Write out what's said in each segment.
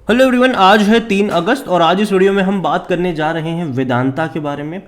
Hello everyone, आज है 3 अगस्त और आज इस वीडियो में हम बात करने जा रहे हैं वेदांता के बारे में।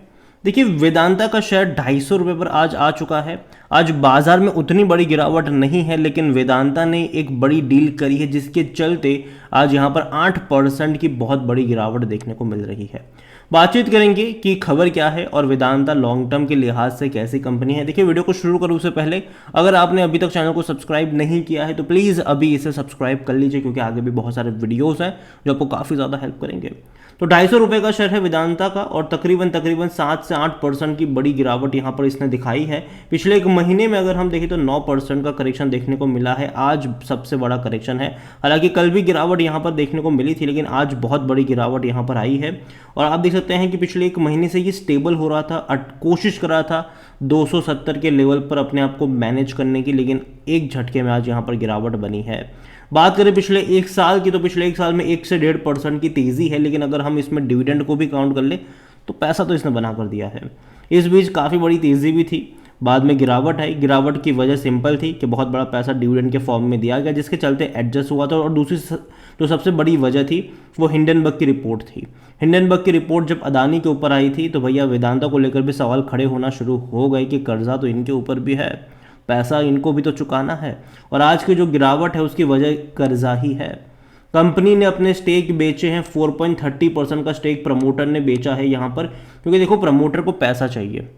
देखिए, वेदांता का शेयर 250 रुपये पर आज आ चुका है। आज बाजार में उतनी बड़ी गिरावट नहीं है, लेकिन वेदांता ने एक बड़ी डील करी है जिसके चलते आज यहाँ पर 8% की बहुत बड़ी गिरावट देखने को मिल रही है। बातचीत करेंगे कि खबर क्या है और वेदांता लॉन्ग टर्म के लिहाज से कैसी कंपनी है। देखिए, वीडियो को शुरू करूँ उससे पहले अगर आपने अभी तक चैनल को सब्सक्राइब नहीं किया है तो प्लीज़ अभी इसे सब्सक्राइब कर लीजिए, क्योंकि आगे भी बहुत सारे वीडियोस हैं जो आपको काफ़ी ज़्यादा हेल्प करेंगे। तो 250 रुपये का शेयर है वेदांता का और तकरीबन 7 से 8% की बड़ी गिरावट यहाँ पर इसने दिखाई है। पिछले एक महीने में अगर हम देखें तो 9% का करेक्शन देखने को मिला है। आज सबसे बड़ा करेक्शन है। हालांकि कल भी गिरावट यहाँ पर देखने को मिली थी, लेकिन आज बहुत बड़ी गिरावट यहाँ पर आई है। और आप देख सकते हैं कि पिछले एक महीने से ये स्टेबल हो रहा था, कोशिश कर रहा था 270 के लेवल पर अपने आप को मैनेज करने की, लेकिन एक झटके में आज यहाँ पर गिरावट बनी है। बात करें पिछले एक साल की तो पिछले एक साल में 1 से 1.5% की तेज़ी है, लेकिन अगर हम इसमें डिविडेंड को भी काउंट कर ले तो पैसा तो इसने बना कर दिया है। इस बीच काफ़ी बड़ी तेज़ी भी थी, बाद में गिरावट आई। गिरावट की वजह सिंपल थी कि बहुत बड़ा पैसा डिविडेंड के फॉर्म में दिया गया, जिसके चलते एडजस्ट हुआ था। और दूसरी जो सबसे बड़ी वजह थी वो हिंडनबर्ग की रिपोर्ट थी। हिंडनबर्ग की रिपोर्ट जब अदानी के ऊपर आई थी तो भैया वेदांता को लेकर भी सवाल खड़े होना शुरू हो गए कि कर्जा तो इनके ऊपर भी है, पैसा इनको भी तो चुकाना है। और आज की जो गिरावट है उसकी वजह कर्जा ही है। कंपनी ने अपने स्टेक बेचे हैं, 4.30% का स्टेक प्रमोटर ने बेचा है यहाँ पर, क्योंकि देखो प्रमोटर को पैसा चाहिए।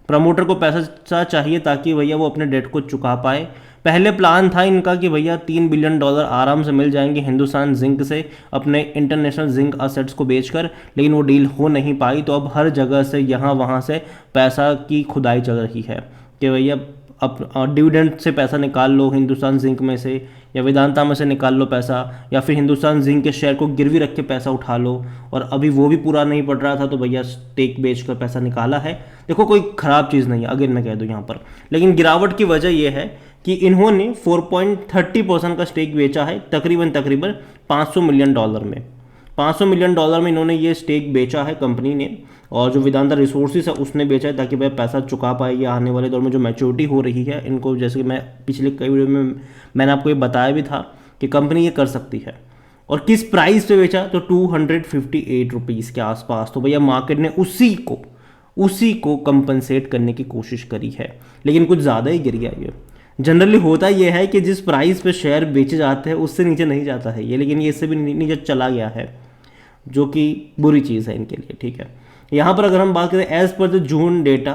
प्रमोटर को पैसा चाहिए ताकि भैया वो अपने डेट को चुका पाए। पहले प्लान था इनका कि भैया $3 बिलियन आराम से मिल जाएंगे हिंदुस्तान जिंक से अपने इंटरनेशनल जिंक असेट्स को बेचकर, लेकिन वो डील हो नहीं पाई। तो अब हर जगह से यहाँ वहाँ से पैसा की खुदाई चल रही है कि भैया अब डिविडेंड से पैसा निकाल लो हिंदुस्तान जिंक में से, या वेदांता में से निकाल लो पैसा, या फिर हिंदुस्तान जिंक के शेयर को गिरवी रख के पैसा उठा लो। और अभी वो भी पूरा नहीं पड़ रहा था तो भैया स्टेक बेच कर पैसा निकाला है। देखो, कोई ख़राब चीज़ नहीं है, अगर मैं कह दूँ यहाँ पर, लेकिन गिरावट की वजह यह है कि इन्होंने 4.30% का स्टेक बेचा है तकरीबन $500 मिलियन में। $500 मिलियन में इन्होंने ये स्टेक बेचा है कंपनी ने, और जो वेदांता रिसोर्सेज है उसने बेचा है ताकि भाई पैसा चुका पाए। ये आने वाले दौर में जो मैच्योरिटी हो रही है इनको, जैसे कि मैं पिछले कई वीडियो में मैंने आपको ये बताया भी था कि कंपनी ये कर सकती है। और किस प्राइस पे बेचा तो 258 रुपीज़ के आसपास। तो भैया मार्केट ने उसी को कंपनसेट करने की कोशिश करी है, लेकिन कुछ ज़्यादा ही गिर गया ये। जनरली होता यह है कि जिस प्राइस पे शेयर बेचे जाते हैं उससे नीचे नहीं जाता है ये, लेकिन ये इससे भी नीचे चला गया है, जो कि बुरी चीज़ है इनके लिए। ठीक है, यहाँ पर अगर हम बात करें as per the June data,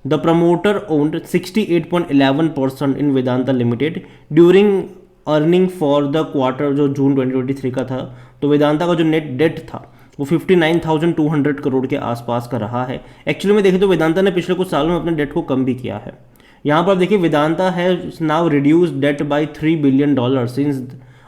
the promoter owned 68.11% in Vedanta Limited during earning for the quarter जो जून 2023 का था। तो वेदांता का जो नेट डेट था वो 59,200 करोड़ के आसपास का रहा है। एक्चुअली में देखें तो वेदांता ने पिछले कुछ सालों में अपने डेट को कम भी किया है। यहाँ पर देखिए, Vedanta has now reduce debt by $3 billion since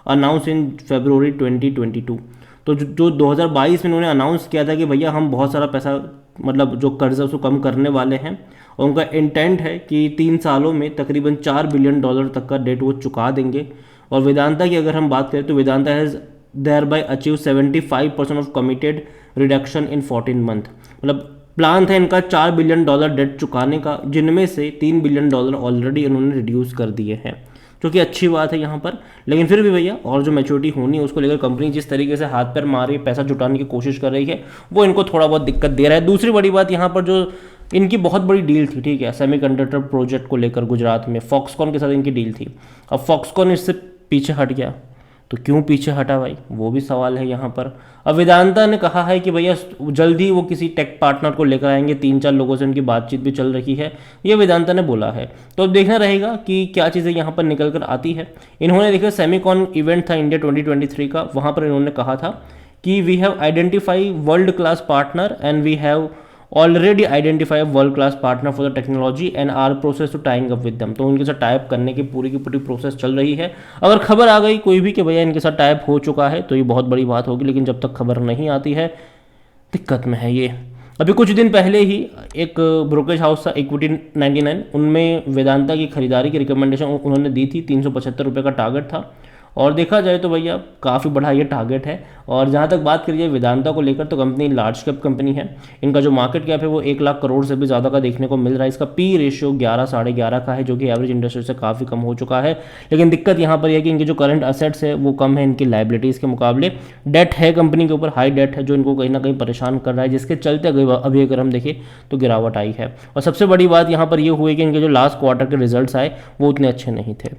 announce in February 2022। तो जो 2022 में उन्होंने अनाउंस किया था कि भैया हम बहुत सारा पैसा, मतलब जो कर्जा उसको कम करने वाले हैं, और उनका इंटेंट है कि 3 सालों में तकरीबन $4 बिलियन तक का डेट वो चुका देंगे। और वेदांता की अगर हम बात करें तो Vedanta has there by achieve 75% of committed reduction in 14 month. मतलब प्लान था इनका $4 बिलियन डेट चुकाने का, जिनमें से $3 बिलियन ऑलरेडी इन्होंने रिड्यूस कर दिए हैं, जो कि अच्छी बात है यहाँ पर। लेकिन फिर भी भैया और जो मैच्योरिटी होनी है उसको लेकर कंपनी जिस तरीके से हाथ पैर मार रही है, पैसा जुटाने की कोशिश कर रही है, वो इनको थोड़ा बहुत दिक्कत दे रहा है। दूसरी बड़ी बात यहाँ पर, जो इनकी बहुत बड़ी डील थी, ठीक है, सेमीकंडक्टर प्रोजेक्ट को लेकर गुजरात में फॉक्सकॉन के साथ इनकी डील थी। अब फॉक्सकॉन इससे पीछे हट गया, तो क्यों पीछे हटा भाई, वो भी सवाल है यहाँ पर। अब वेदांता ने कहा है कि भैया जल्दी वो किसी टेक पार्टनर को लेकर आएंगे, 3-4 लोगों से उनकी बातचीत भी चल रही है, ये वेदांता ने बोला है। तो अब देखना रहेगा कि क्या चीज़ें यहाँ पर निकल कर आती है। इन्होंने देखा सेमीकॉन इवेंट था इंडिया 2023 का, वहाँ पर इन्होंने कहा था कि we have identify world class partner and we have already identify world class partner for the technology and are process to tying up with them. तो उनके साथ टाइप करने की पूरी प्रोसेस चल रही है। अगर खबर आ गई कोई भी कि भैया इनके साथ टाइप हो चुका है तो ये बहुत बड़ी बात होगी, लेकिन जब तक खबर नहीं आती है दिक्कत में है ये। अभी कुछ दिन पहले ही एक ब्रोकरेज हाउस था इक्विटी 99, उनमें वेदांता की खरीदारी की रिकमेंडेशन उन्होंने दी थी। 375 रुपये का टारगेट था और देखा जाए तो भैया काफ़ी बड़ा ये टारगेट है। और जहाँ तक बात करिए वेदांता को लेकर, तो कंपनी लार्ज कैप कंपनी है। इनका जो मार्केट कैप है वो 1 लाख करोड़ से भी ज़्यादा का देखने को मिल रहा है। इसका पी रेशियो 11 साढ़े 11 का है, जो कि एवरेज इंडस्ट्री से काफ़ी कम हो चुका है। लेकिन दिक्कत यहाँ पर यह कि इनके जो करंट असेट्स है वो कम है इनकी लाइबिलिटीज़ के मुकाबले। डेट है कंपनी के ऊपर, हाई डेट है, जो इनको कहीं ना कहीं परेशान कर रहा है, जिसके चलते अभी अगर हम देखें तो गिरावट आई है। और सबसे बड़ी बात यहाँ पर ये हुई कि इनके जो लास्ट क्वार्टर के रिजल्ट्स आए वो उतने अच्छे नहीं थे।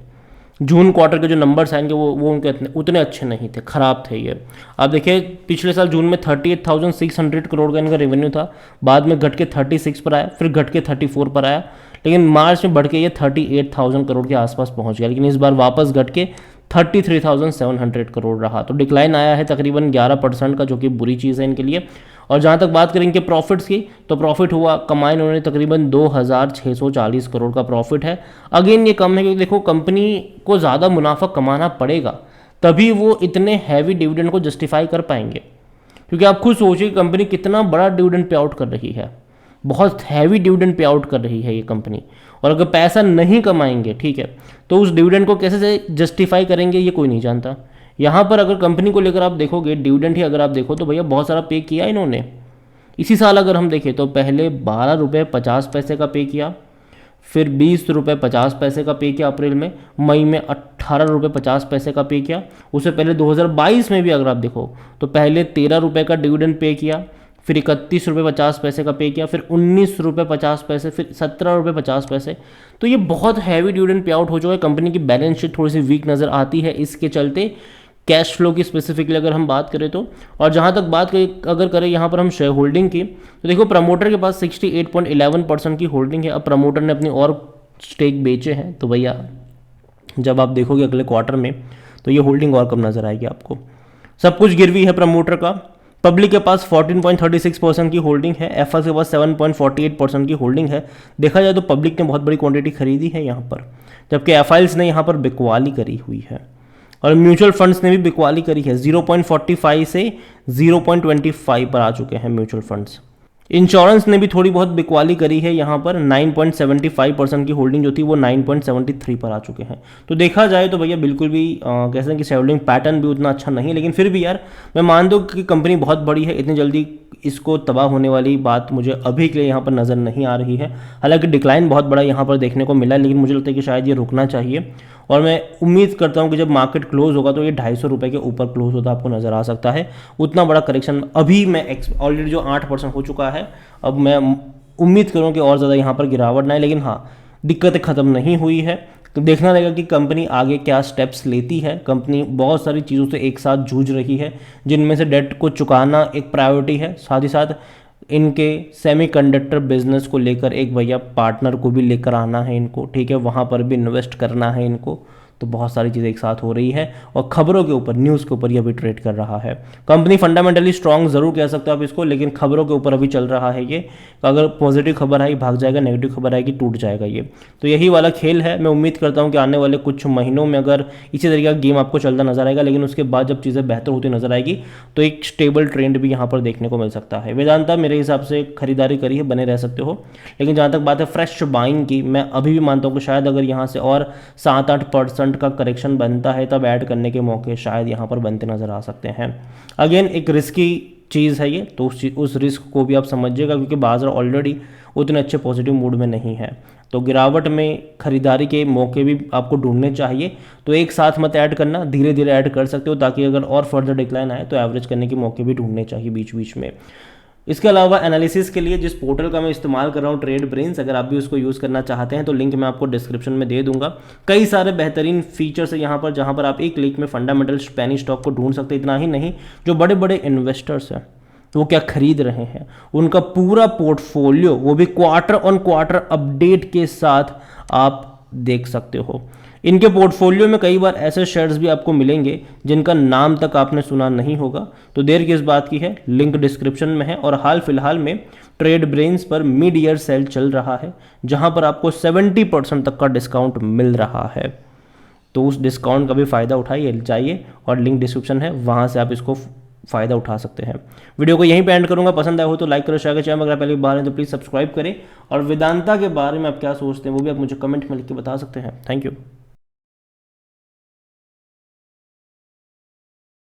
जून क्वार्टर के जो नंबर्स आएंगे वो उनके उतने अच्छे नहीं थे, ख़राब थे ये। आप देखिए पिछले साल जून में 38,600 करोड़ का इनका रेवेन्यू था, बाद में घट के 36 पर आया, फिर घट के 34 पर आया, लेकिन मार्च में बढ़ के ये 38,000 करोड़ के आसपास पहुंच गया। लेकिन इस बार वापस घट के 33,700 करोड़ रहा, तो डिक्लाइन आया है तकरीबन 11% का, जो कि बुरी चीज़ है इनके लिए। और जहाँ तक बात करें इनके प्रॉफिट्स की, तो प्रॉफिट हुआ कमाए इन्होंने तकरीबन 2,640 करोड़ का प्रॉफिट है। अगेन ये कम है, क्योंकि देखो कंपनी को ज़्यादा मुनाफा कमाना पड़ेगा तभी वो इतने हैवी डिविडेंड को जस्टिफाई कर पाएंगे। क्योंकि आप खुद सोचिए कंपनी कितना बड़ा डिविडेंड पे आउट कर रही है, बहुत हैवी डिविडेंड पे आउट कर रही है ये कंपनी। और अगर पैसा नहीं कमाएंगे, ठीक है, तो उस डिविडेंड को कैसे से जस्टिफाई करेंगे ये कोई नहीं जानता। यहाँ पर अगर कंपनी को लेकर आप देखोगे, डिविडेंड ही अगर आप देखो तो भैया बहुत सारा पे किया इन्होंने। इसी साल अगर हम देखें तो पहले 12 रुपये 50 पैसे का पे किया, फिर 20 रुपये 50 पैसे का पे किया अप्रैल में, मई में 18 रुपये 50 पैसे का पे किया। उससे पहले 2022 में भी अगर आप देखो तो पहले 13 रुपये का डिविडेंड पे किया, फिर 31 रुपये 50 पैसे का पे किया, फिर 19 रुपये 50 पैसे, फिर 17 रुपये 50 पैसे। तो ये बहुत हैवी डिविडेंड पे आउट हो चुका है। कंपनी की बैलेंस शीट थोड़ी सी वीक नज़र आती है इसके चलते, कैश फ्लो की स्पेसिफिकली अगर हम बात करें तो। और जहाँ तक बात अगर करें यहाँ पर हम शेयर होल्डिंग की, तो देखो प्रमोटर के पास 68.11% की होल्डिंग है। अब प्रमोटर ने अपनी और स्टेक बेचे हैं, तो भैया जब आप देखोगे अगले क्वार्टर में तो ये होल्डिंग और कम नज़र आएगी आपको। सब कुछ गिरवी है प्रमोटर का। पब्लिक के पास 14.36% की होल्डिंग है, एफएस के पास 7.48% की होल्डिंग है। देखा जाए तो पब्लिक ने बहुत बड़ी क्वांटिटी खरीदी है यहाँ पर, जबकि एफआईएल्स ने यहाँ पर बिकवाली करी हुई है। और म्यूचुअल फंड्स ने भी बिकवाली करी है, 0.45 से 0.25 पर आ चुके हैं म्यूचुअल फंड्स। इंश्योरेंस ने भी थोड़ी बहुत बिकवाली करी है, यहाँ पर 9.75% की होल्डिंग जो थी वो 9.73 पर आ चुके हैं। तो देखा जाए तो भैया बिल्कुल भी कैसे हैं कि शेयर होल्डिंग पैटर्न भी उतना अच्छा नहीं है। लेकिन फिर भी यार मैं मान दूँ कि कंपनी बहुत बड़ी है, इतनी जल्दी इसको तबाह होने वाली बात मुझे अभी के लिए यहाँ पर नज़र नहीं आ रही है। हालांकि डिक्लाइन बहुत बड़ा यहाँ पर देखने को मिला, लेकिन मुझे लगता है कि शायद ये रुकना चाहिए। और मैं उम्मीद करता हूँ कि जब मार्केट क्लोज होगा तो ये 250 रुपये के ऊपर क्लोज होता आपको नज़र आ सकता है। उतना बड़ा करेक्शन अभी मैं ऑलरेडी जो 8% हो चुका है, अब मैं उम्मीद करूँ कि और ज़्यादा यहाँ पर गिरावट ना आए। लेकिन हाँ, दिक्कतें ख़त्म नहीं हुई है, तो देखना रहेगा कि कंपनी आगे क्या स्टेप्स लेती है। कंपनी बहुत सारी चीज़ों से एक साथ जूझ रही है, जिनमें से डेट को चुकाना एक प्रायोरिटी है, साथ ही साथ इनके सेमीकंडक्टर बिजनेस को लेकर एक भैया पार्टनर को भी लेकर आना है इनको, ठीक है, वहाँ पर भी इन्वेस्ट करना है इनको। तो बहुत सारी चीज़ें एक साथ हो रही है और खबरों के ऊपर, न्यूज़ के ऊपर ये अभी ट्रेड कर रहा है। कंपनी फंडामेंटली स्ट्रांग ज़रूर कह सकते हो आप इसको, लेकिन खबरों के ऊपर अभी चल रहा है ये। अगर पॉजिटिव खबर आई भाग जाएगा, नेगेटिव खबर आएगी टूट जाएगा ये। तो यही वाला खेल है। मैं उम्मीद करता हूँ कि आने वाले कुछ महीनों में अगर इसी तरीके का गेम आपको चलता नजर आएगा, लेकिन उसके बाद जब चीज़ें बेहतर होती नजर आएगी तो एक स्टेबल ट्रेंड भी यहाँ पर देखने को मिल सकता है। वेदांता मेरे हिसाब से खरीदारी करी है, बने रह सकते हो। लेकिन जहाँ तक बात है फ्रेश बाइंग की, मैं अभी भी मानता हूँ कि शायद अगर यहाँ से और 7-8% का करेक्शन बनता है तब ऐड करने के मौके शायद यहाँ पर बनते नज़र आ सकते हैं। अगेन एक रिस्की चीज़ है ये, तो उस रिस्क को भी आप समझिएगा, क्योंकि बाजार ऑलरेडी उतने अच्छे पॉजिटिव मूड में नहीं है। तो गिरावट में खरीदारी के मौके भी आपको ढूंढने चाहिए। तो एक साथ मत ऐड करना, धीरे धीरे ऐड कर सकते हो, ताकि अगर और फर्दर डिक्लाइन आए तो एवरेज करने के मौके भी ढूंढने चाहिए बीच बीच में। इसके अलावा एनालिसिस के लिए जिस पोर्टल का मैं इस्तेमाल कर रहा हूँ, ट्रेड ब्रेन्स, अगर आप भी उसको यूज़ करना चाहते हैं तो लिंक मैं आपको डिस्क्रिप्शन में दे दूंगा। कई सारे बेहतरीन फीचर्स है यहाँ पर, जहाँ पर आप एक क्लिक में फंडामेंटल स्पेनिश स्टॉक को ढूंढ सकते हैं। इतना ही नहीं, जो बड़े बड़े इन्वेस्टर्स हैं वो क्या खरीद रहे हैं, उनका पूरा पोर्टफोलियो, वो भी क्वार्टर ऑन क्वार्टर अपडेट के साथ आप देख सकते हो। इनके पोर्टफोलियो में कई बार ऐसे शेयर्स भी आपको मिलेंगे जिनका नाम तक आपने सुना नहीं होगा। तो देर किस बात की है, लिंक डिस्क्रिप्शन में है। और हाल फिलहाल में ट्रेड ब्रेन्स पर मिड ईयर सेल चल रहा है, जहां पर आपको 70% तक का डिस्काउंट मिल रहा है। तो उस डिस्काउंट का भी फ़ायदा उठाइए जाइए, और लिंक डिस्क्रिप्शन है, वहाँ से आप इसको फ़ायदा उठा सकते हैं। वीडियो को यहीं पे एंड करूंगा। पसंद आया हो तो लाइक करो, शेयर करो, चैनल अगर पहली बार है तो प्लीज़ सब्सक्राइब करें। और वेदांता के बारे में आप क्या सोचते हैं वो भी आप मुझे कमेंट में लिख के बता सकते हैं। Thank you.